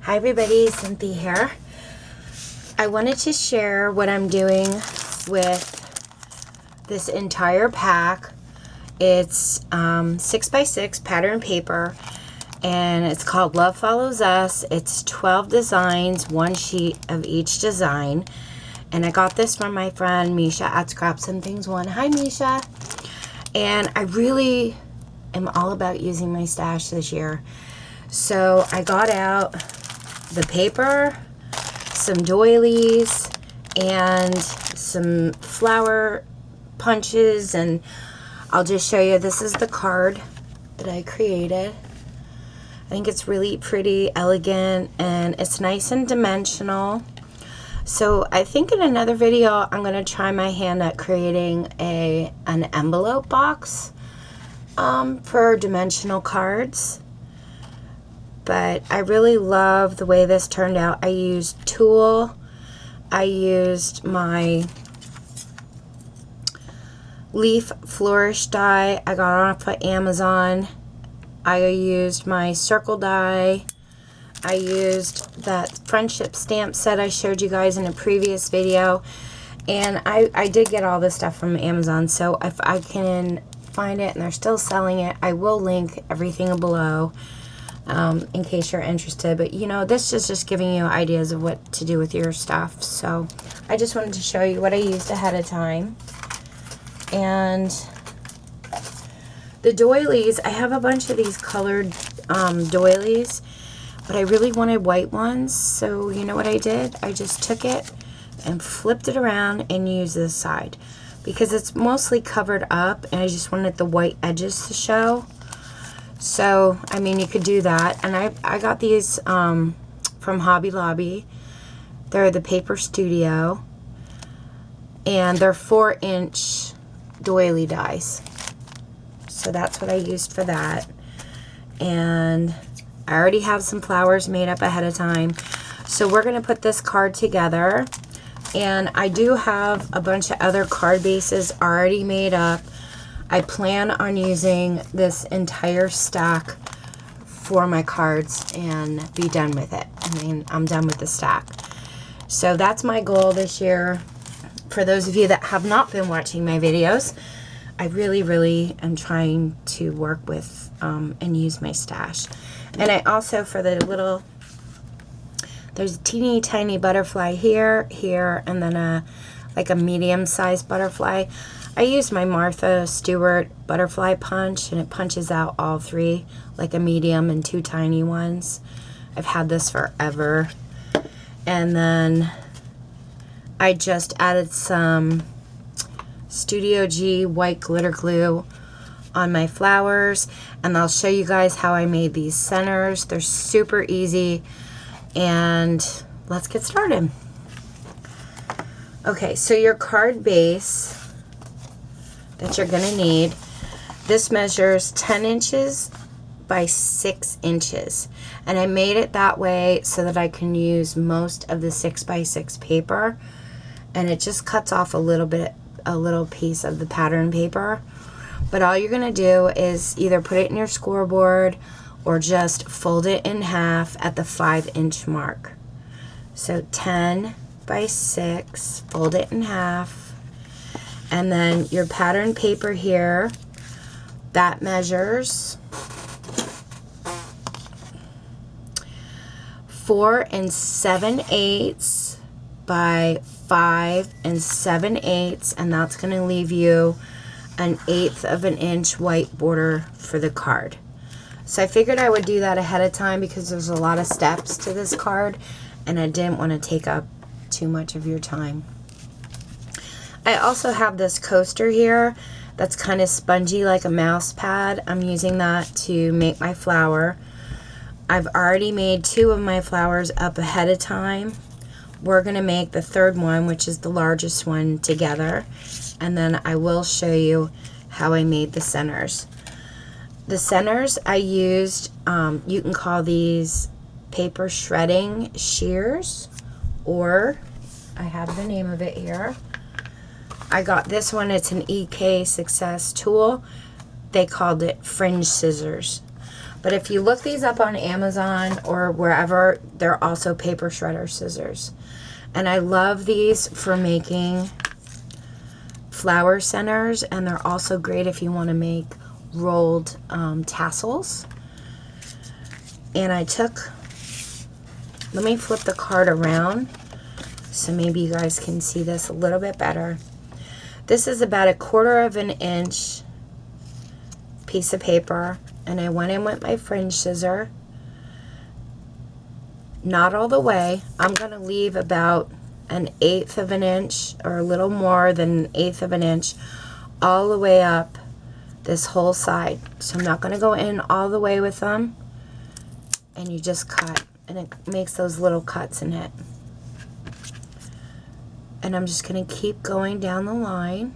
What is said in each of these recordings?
Hi everybody, Cynthia here. I wanted to share what I'm doing with this entire pack. It's 6x6 pattern paper and it's called Love Follows Us. It's 12 designs, one sheet of each design. And I got this from my friend Misha at Scraps and Things One. Hi Misha. And I really am all about using my stash this year. So I got out the paper, some doilies, and some flower punches, and I'll just show you. This is the card that I created. I think it's really pretty, elegant, and it's nice and dimensional. So I think in another video I'm going to try my hand at creating an envelope box for dimensional cards. But I really love the way this turned out. I used tulle. I used my leaf flourish die I got off of Amazon. I used my circle die. I used that friendship stamp set I showed you guys in a previous video. And I did get all this stuff from Amazon. So if I can find it and they're still selling it, I will link everything below. In case you're interested. But you know, this is just giving you ideas of what to do with your stuff. So I just wanted to show you what I used ahead of time. And the doilies, I have a bunch of these colored doilies, but I really wanted white ones. So you know what I did? I just took it and flipped it around and used this side because it's mostly covered up and I just wanted the white edges to show. So, I mean, you could do that. And I got these from Hobby Lobby. They're the Paper Studio. And they're 4-inch doily dies. So that's what I used for that. And I already have some flowers made up ahead of time. So we're going to put this card together. And I do have a bunch of other card bases already made up. I plan on using this entire stack for my cards and be done with it. I mean, I'm done with the stack. So that's my goal this year. For those of you that have not been watching my videos, I really am trying to work with and use my stash. And I also, for the little, there's a teeny tiny butterfly here, and then like a medium-sized butterfly. I used my Martha Stewart butterfly punch, and it punches out all three, like a medium and two tiny ones. I've had this forever. And then I just added some Studio G white glitter glue on my flowers, and I'll show you guys how I made these centers. They're super easy, and let's get started. Okay, so your card base that you're going to need, this measures 10 inches by 6 inches, and I made it that way so that I can use most of the 6x6 paper, and it just cuts off a little piece of the pattern paper. But all you're going to do is either put it in your scoreboard or just fold it in half at the 5-inch mark. So 10 by 6, fold it in half. And then your pattern paper here, that measures 4 7/8 by 5 7/8, and that's going to leave you 1/8 of an inch white border for the card. So I figured I would do that ahead of time because there's a lot of steps to this card, and I didn't want to take up too much of your time. I also have this coaster here that's kind of spongy like a mouse pad. I'm using that to make my flower. I've already made 2 of my flowers up ahead of time. We're going to make the third one, which is the largest one, together. And then I will show you how I made the centers. The centers I used, you can call these paper shredding shears, or I have the name of it here. I got this one. It's an EK Success tool. They called it fringe scissors. But if you look these up on Amazon or wherever, they're also paper shredder scissors. And I love these for making flower centers, and they're also great if you want to make rolled tassels. And I took, let me flip the card around so maybe you guys can see this a little bit better. This is about 1/4 of an inch piece of paper, and I went in with my fringe scissor. Not all the way. I'm going to leave about 1/8 of an inch or a little more than 1/8 of an inch all the way up this whole side. So I'm not going to go in all the way with them. And you just cut, and it makes those little cuts in it. And I'm just going to keep going down the line.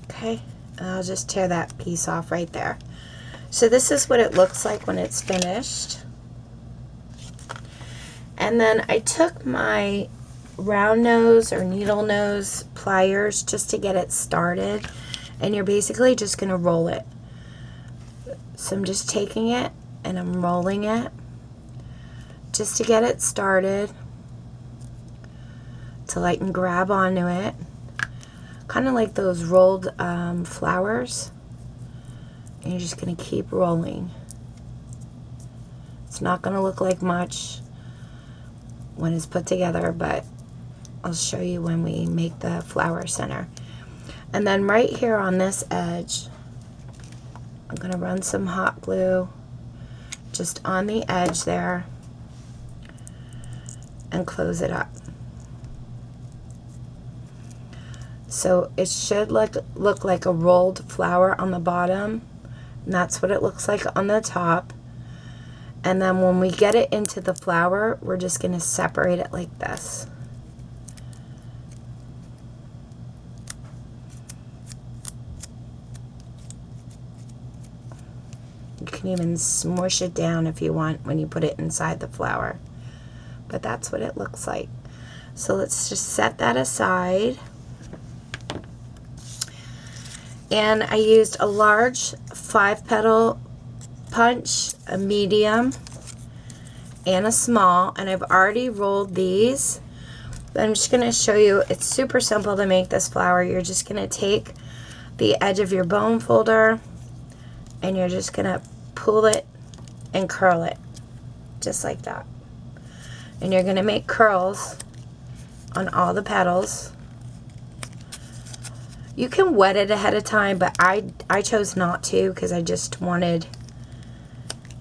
Okay, and I'll just tear that piece off right there. So this is what it looks like when it's finished. And then I took my round nose or needle nose pliers just to get it started. And you're basically just going to roll it. So I'm just taking it and I'm rolling it just to get it started till I can grab onto it. Kind of like those rolled flowers. And you're just going to keep rolling. It's not going to look like much when it's put together, but I'll show you when we make the flower center. And then right here on this edge, I'm going to run some hot glue just on the edge there and close it up. So it should look like a rolled flower on the bottom. And that's what it looks like on the top. And then when we get it into the flower, we're just going to separate it like this. You can even smush it down if you want when you put it inside the flower. But that's what it looks like. So let's just set that aside. And I used a large 5-petal punch, a medium, and a small. And I've already rolled these. But I'm just going to show you, it's super simple to make this flower. You're just going to take the edge of your bone folder and you're just going to pull it and curl it. Just like that. And you're going to make curls on all the petals. You can wet it ahead of time, but I chose not to because I just wanted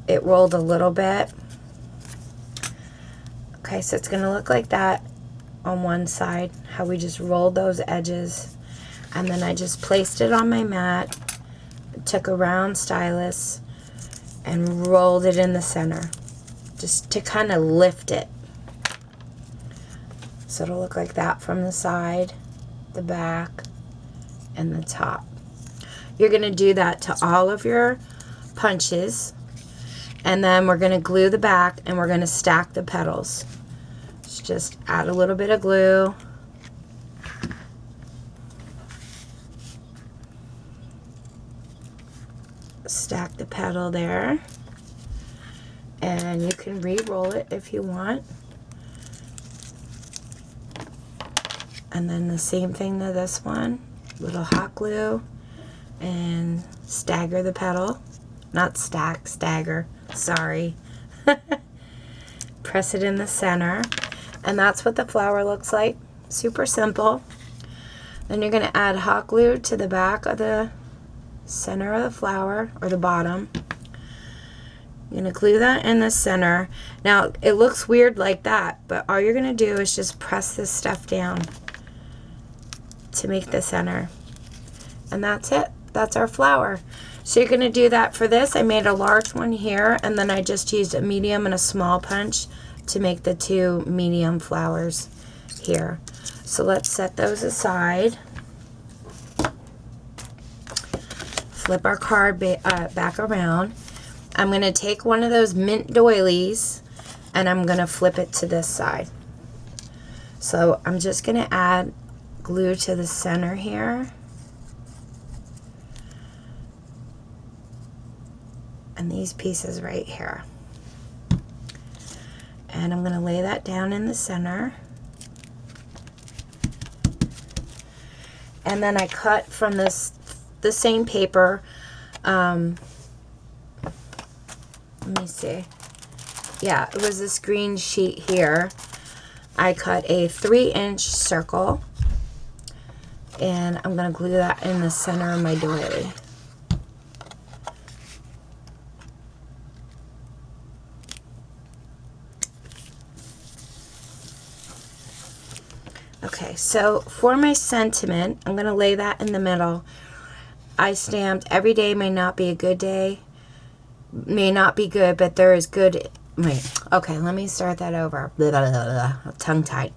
it rolled a little bit. Okay, so it's going to look like that on one side, how we just rolled those edges. And then I just placed it on my mat, took a round stylus, and rolled it in the center, just to kind of lift it. So it'll look like that from the side, the back, and the top. You're going to do that to all of your punches, and then we're going to glue the back and we're going to stack the petals. So just add a little bit of glue, stack the petal there, and you can re-roll it if you want. And then the same thing to this one. Little hot glue and stagger the petal. Not stack, stagger. Sorry. Press it in the center. And that's what the flower looks like. Super simple. Then you're going to add hot glue to the back of the center of the flower, or the bottom. You're going to glue that in the center. Now, it looks weird like that, but all you're going to do is just press this stuff down to make the center. And that's it. That's our flower. So you're going to do that for this. I made a large one here, and then I just used a medium and a small punch to make the 2 medium flowers here. So let's set those aside. Flip our card back around. I'm going to take one of those mint doilies and I'm going to flip it to this side. So I'm just going to add glue to the center here. And these pieces right here. And I'm going to lay that down in the center. And then I cut from the same paper. Let me see. Yeah, it was this green sheet here. I cut a 3-inch circle. And I'm going to glue that in the center of my doily. Okay, so for my sentiment, I'm going to lay that in the middle. I stamped, every day may not be a good day. May not be good, but there is good. Wait, okay, let me start that over. Blah, blah, blah, blah. Tongue-tied.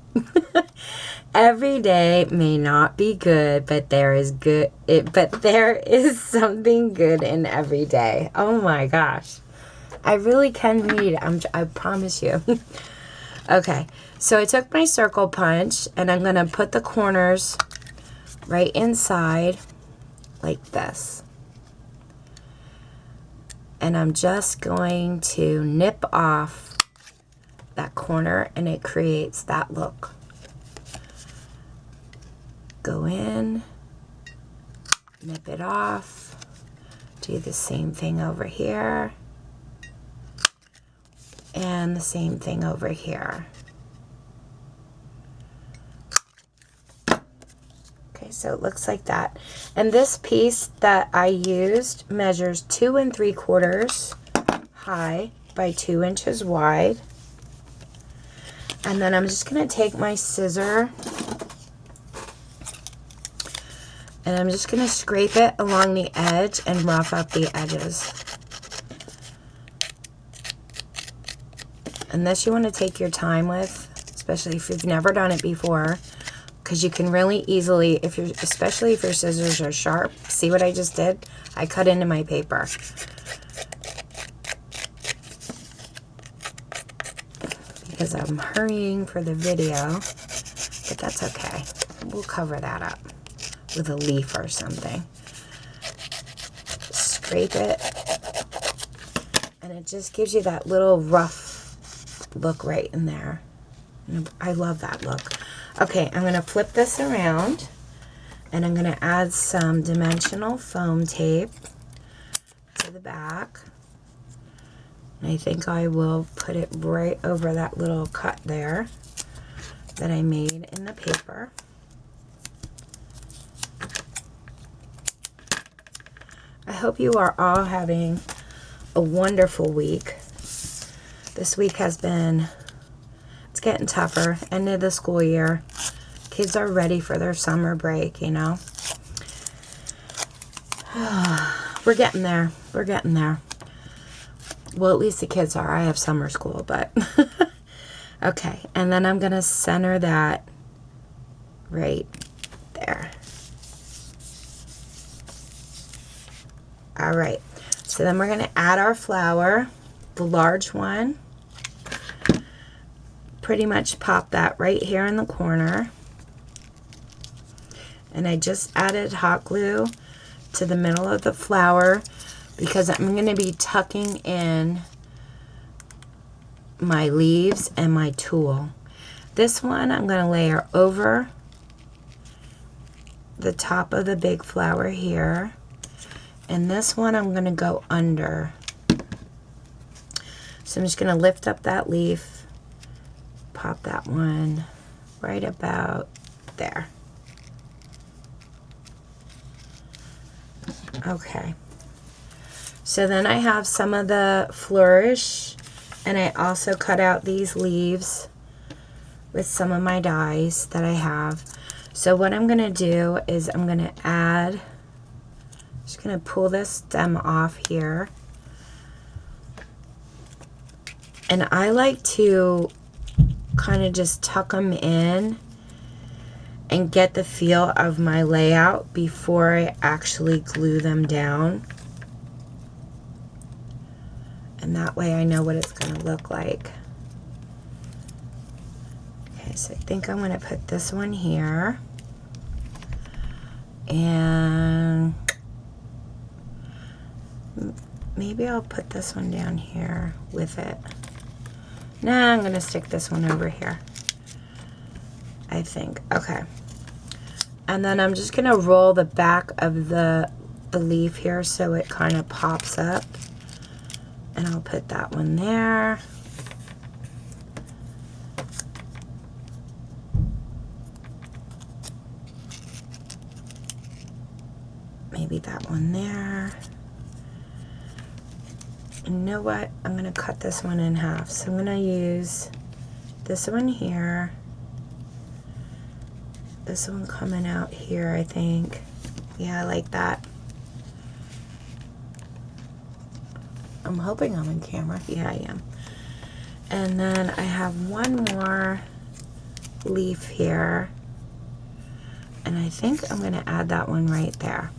Every day may not be good, but there is good. But there is something good in every day. Oh my gosh. I really can read. I promise you. Okay, so I took my circle punch and I'm going to put the corners right inside like this. And I'm just going to nip off that corner and it creates that look. Go in, nip it off, do the same thing over here. And the same thing over here. Okay, so it looks like that. And this piece that I used measures 2 3/4 high by 2 inches wide. And then I'm just going to take my scissor and I'm just going to scrape it along the edge and rough up the edges. And this you want to take your time with, especially if you've never done it before, because you can really easily, especially if your scissors are sharp. See what I just did? I cut into my paper. Because I'm hurrying for the video, but that's okay. We'll cover that up with a leaf or something. Scrape it, and it just gives you that little rough look right in there. I love that look. Okay, I'm going to flip this around and I'm going to add some dimensional foam tape to the back. And I think I will put it right over that little cut there that I made in the paper. I hope you are all having a wonderful week. This week has been, it's getting tougher. End of the school year. Kids are ready for their summer break, you know. We're getting there. We're getting there. Well, at least the kids are. I have summer school, but okay. And then I'm going to center that right there. All right. So then we're going to add our flower, the large one. Pretty much pop that right here in the corner. And I just added hot glue to the middle of the flower because I'm going to be tucking in my leaves and my tulle. This one I'm going to layer over the top of the big flower here. And this one I'm going to go under. So I'm just going to lift up that leaf. Pop that one right about there. Okay. So then I have some of the flourish, and I also cut out these leaves with some of my dies that I have. So what I'm going to do is I'm going to add, just going to pull this stem off here. And I like to kind of just tuck them in and get the feel of my layout before I actually glue them down. And that way I know what it's going to look like. Okay, so I think I'm going to put this one here. And maybe I'll put this one down here with it. Nah, I'm going to stick this one over here, I think. Okay. And then I'm just going to roll the back of the leaf here so it kind of pops up. And I'll put that one there. Maybe that one there. You know what? I'm going to cut this one in half. So I'm going to use this one here. This one coming out here, I think. Yeah, I like that. I'm hoping I'm in camera. Yeah, I am. And then I have one more leaf here. And I think I'm going to add that one right there.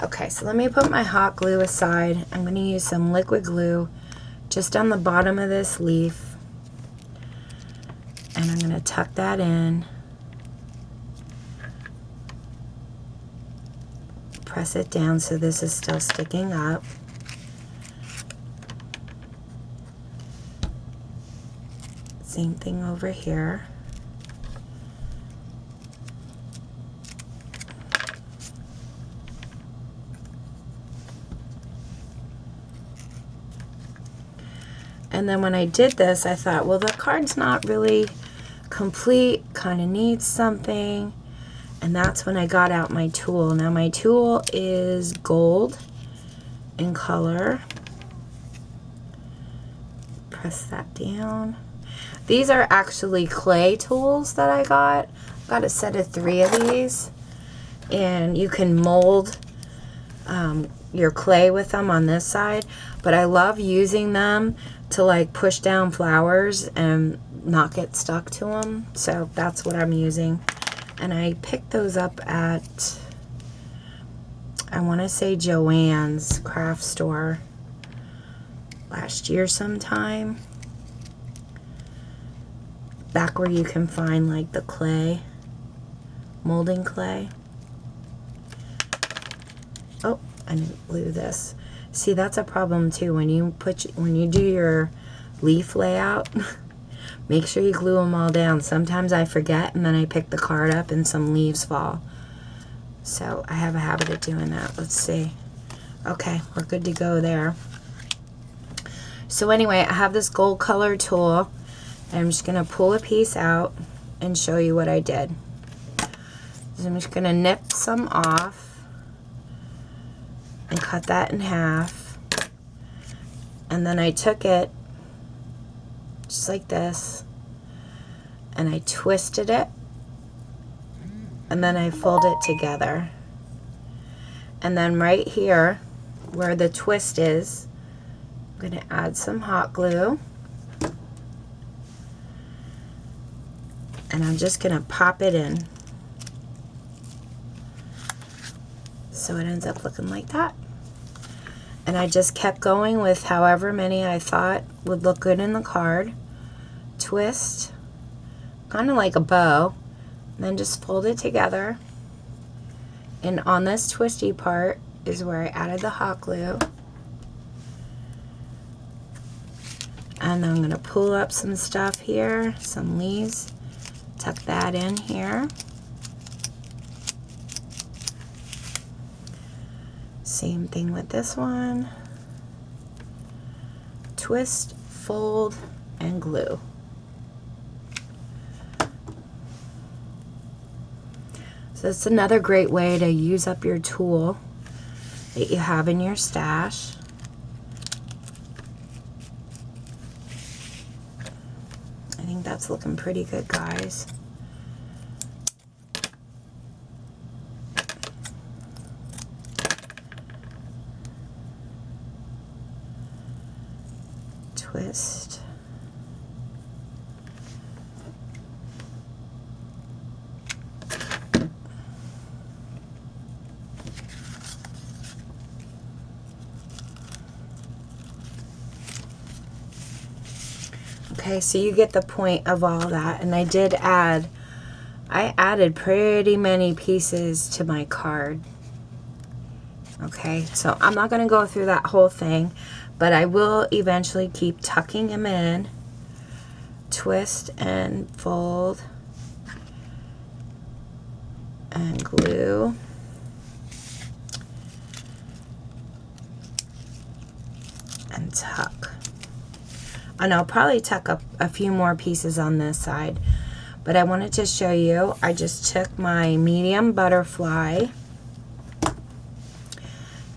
Okay, so let me put my hot glue aside. I'm going to use some liquid glue just on the bottom of this leaf. And I'm going to tuck that in. Press it down so this is still sticking up. Same thing over here. And then when I did this, I thought, well, the card's not really complete, kind of needs something. And that's when I got out my tool. Now my tool is gold in color. Press that down. These are actually clay tools that I got. Got a set of 3 of these. And you can mold your clay with them on this side. But I love using them to like push down flowers and not get stuck to them. So that's what I'm using. And I picked those up at, I want to say Joann's craft store last year sometime. Back where you can find like the clay, molding clay. Oh, I didn't glue this. See, that's a problem too. When you do your leaf layout, make sure you glue them all down. Sometimes I forget and then I pick the card up and some leaves fall. So I have a habit of doing that. Let's see. Okay, we're good to go there. So anyway, I have this gold color tool. And I'm just going to pull a piece out and show you what I did. So I'm just going to nip some off and cut that in half. And then I took it just like this and I twisted it and then I fold it together. And then right here where the twist is, I'm going to add some hot glue. And I'm just going to pop it in. So it ends up looking like that. And I just kept going with however many I thought would look good in the card. Twist, kind of like a bow. And then just fold it together. And on this twisty part is where I added the hot glue. And then I'm going to pull up some stuff here, some leaves. Tuck that in here. Same thing with this one. Twist, fold, and glue. So that's another great way to use up your tool that you have in your stash. I think that's looking pretty good, guys. Twist. Okay, so you get the point of all that. And I added pretty many pieces to my card. Okay, so I'm not going to go through that whole thing, but I will eventually keep tucking them in, twist and fold, and glue. And tuck. And I'll probably tuck up a few more pieces on this side, but I wanted to show you, I just took my medium butterfly,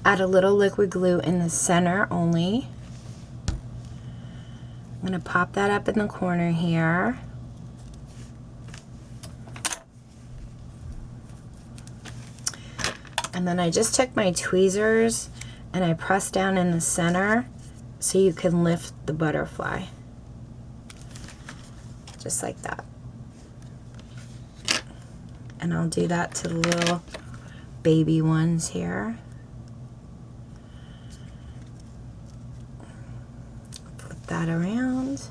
add a little liquid glue in the center only. I'm going to pop that up in the corner here. And then I just took my tweezers and I pressed down in the center so you can lift the butterfly. Just like that. And I'll do that to the little baby ones here. Flip that around.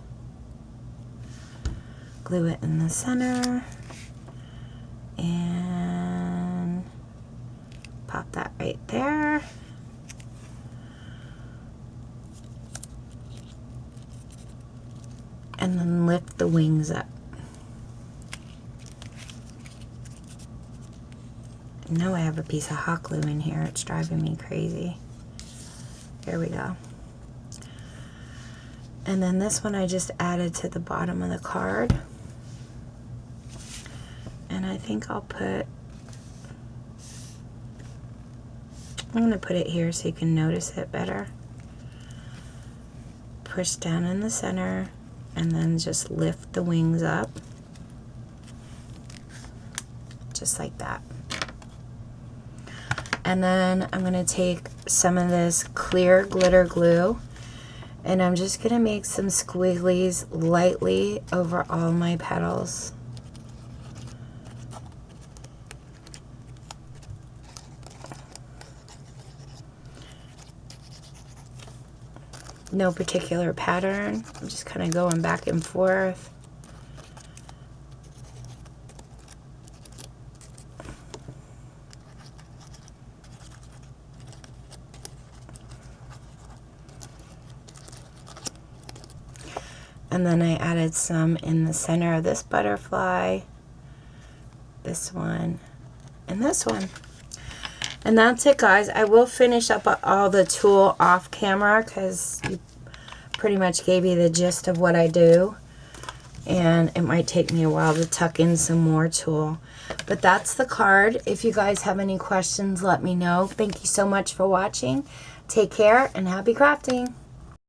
Glue it in the center. And pop that right there. And then lift the wings up. I know I have a piece of hot glue in here. It's driving me crazy. There we go. And then this one I just added to the bottom of the card. And I think I'm going to put it here so you can notice it better. Push down in the center and then just lift the wings up. Just like that. And then I'm going to take some of this clear glitter glue and I'm just going to make some squigglies lightly over all my petals. No particular pattern. I'm just kind of going back and forth. And then I added some in the center of this butterfly, this one, and this one. And that's it, guys. I will finish up all the tulle off camera because you pretty much gave you the gist of what I do. And it might take me a while to tuck in some more tulle. But that's the card. If you guys have any questions, let me know. Thank you so much for watching. Take care and happy crafting.